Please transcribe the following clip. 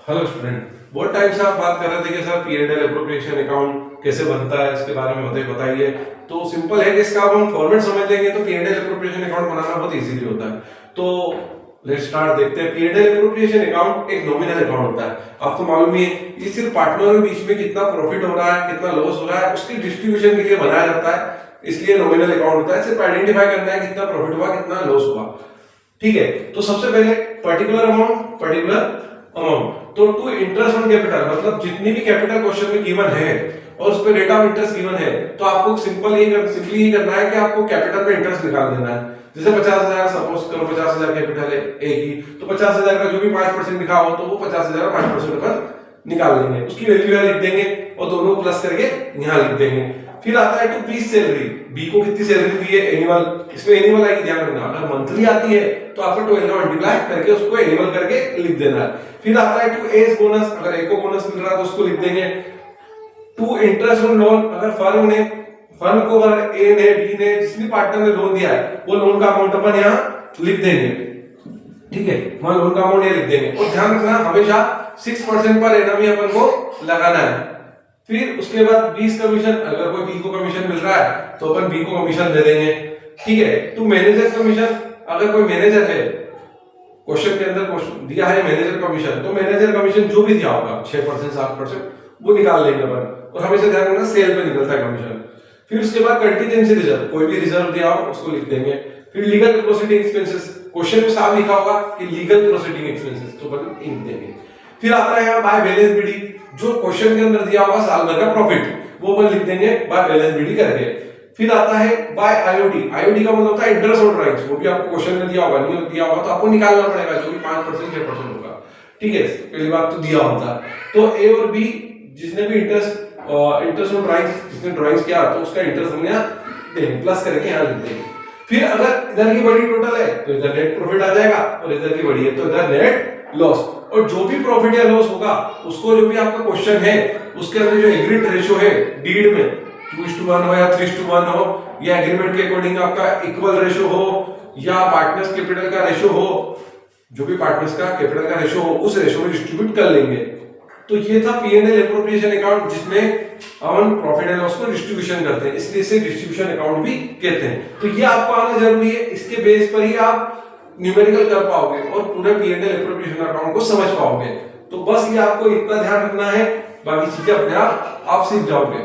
Hello student, बहुत time से आप बात कर रहे थे कि सर P&L एप्रोप्रिएशन अकाउंट कैसे बनता है, इसके बारे में बताइए। तो सिंपल है कि इसका अब हम फॉर्मेट समझ लेंगे तो P&L एप्रोप्रिएशन अकाउंट बनाना बहुत इजीली होता है। तो लेट्स स्टार्ट, देखते हैं। P&L एप्रोप्रिएशन अकाउंट एक नॉमिनल अकाउंट होता है, आपको मालूम ही है। ये सिर्फ पार्टनरों के बीच में कितना प्रॉफिट हो रहा है, कितना लॉस हो रहा है, उसकी डिस्ट्रीब्यूशन के लिए बनाया जाता है, इसलिए नॉमिनल अकाउंट होता है। सिर्फ आइडेंटिफाई करना है कितना प्रॉफिट हुआ, कितना लॉस हुआ। ठीक है, तो सबसे पहले पर्टिकुलर अमाउंट तो टू इंटरेस्ट ऑन कैपिटल, मतलब जितनी भी कैपिटल क्वेश्चन में गिवन है और उस पे रेट ऑफ इंटरेस्ट गिवन है, तो आपको सिंपली ही करना है कि आपको कैपिटल पे इंटरेस्ट निकाल देना है। जैसे 50,000 सपोज करो, 50,000 कैपिटल है ए की, तो 50,000 का जो भी 5% लिखा हो तो वो 50,000 का 5% पर निकाल लेंगे, उसकी वैल्यू यहाँ लिख देंगे और दोनों को प्लस करके यहाँ लिख देंगे। फिर आता है टू पीस सैलरी, बी को कितनी सैलरी दी है, एनुअल, इसमें एनुअल आएगी, ध्यान रखना। अगर मंथली आती है तो आपको 12 का मल्टीप्लाई करके उसको एनुअल करके लिख देना है। फिर आता है टू एज बोनस, अगर ए को बोनस मिल रहा है तो उसको लिख देंगे। टू इंटरेस्ट ऑन लोन, अगर फर्म को अगर ए ने बी ने जिसने पार्टनर ने लोन दिया है वो लोन का अमाउंट अपन यहाँ लिख देंगे। ठीक है, वहां लोन का अमाउंट ये लिख देंगे। और ध्यान रखना हमेशा 6% पर एनम ही अपन को लगाना है। फिर उसके बाद 20 कमीशन, अगर कोई बी को कमीशन मिल रहा है तो अपन बी को कमीशन दे देंगे। ठीक है, टू मैनेजर कमीशन, अगर कोई मैनेजर है, क्वेश्चन के अंदर क्वेश्चन दिया है मैनेजर कमीशन, तो मैनेजर कमीशन जो भी दिया होगा 6% 7% वो निकाल लेंगे अपन। और हमेशा ध्यान रखना सेल पे निकलता है कमीशन। फिर उसके बाद कंटीजेंसी रिजर्व, कोई भी रिजर्व दिया हो उसको लिख देंगे। फिर लीगल प्रोसीडिंग एक्सपेंसेस, क्वेश्चन में साफ लिखा होगा कि लीगल प्रोसीडिंग एक्सपेंसेस, तो अपन लिख देंगे। फिर आता है यहाँ बाय बैलेंस बीडी, जो क्वेश्चन के अंदर दिया होगा साल भर का प्रॉफिट वो अपन लिख देंगे बाय बैलेंस बीडी करके। फिर आता है बाय आईओडी, आईओडी का मतलब होता है इंटरेस्ट ऑन ड्राइंग्स, वो भी आपको क्वेश्चन में दिया होगा, नहीं दिया होगा तो आपको निकालना पड़ेगा, जो भी 5% 6% होगा। ठीक है, पहली बात तो दिया होता है। तो ए और बी जिसने भी इंटरेस्ट ऑन ड्राइंग्स, जिसने ड्राइंग्स किया तो उसका इंटरेस्ट हम यहाँ देंगे, प्लस करके यहाँ लिख देंगे। फिर अगर इधर की बड़ी टोटल है तो इधर नेट प्रॉफिट आ जाएगा, और इधर की बड़ी है तो इधर नेट लॉस। और जो भी प्रॉफिट या लॉस होगा उसको, जो भी आपका क्वेश्चन है उसके अंदर जो एग्रीड रेशियो है डीड में 2:1 हो या 3:1 हो, या एग्रीमेंट के अकॉर्डिंग आपका इक्वल रेशियो हो, या पार्टनर्स कैपिटल का रेशियो हो, जो भी पार्टनर्स का कैपिटल का रेशियो हो उस रेशियो में डिस्ट्रीब्यूट कर लेंगे। तो ये था P&L एप्रोप्रिएशन अकाउंट, जिसमें अपन प्रॉफिट एंड लॉस को डिस्ट्रीब्यूशन करते हैं, इसलिए इसे डिस्ट्रीब्यूशन अकाउंट भी कहते हैं। तो ये आपको आना जरूरी है, इसके बेस पर ही आप न्यूमेरिकल कर पाओगे और पूरे P&L एप्रोप्रिएशन अकाउंट को समझ पाओगे। तो बस ये आपको इतना ध्यान रखना है, बाकी चीजें अपने आप सीख जाओगे।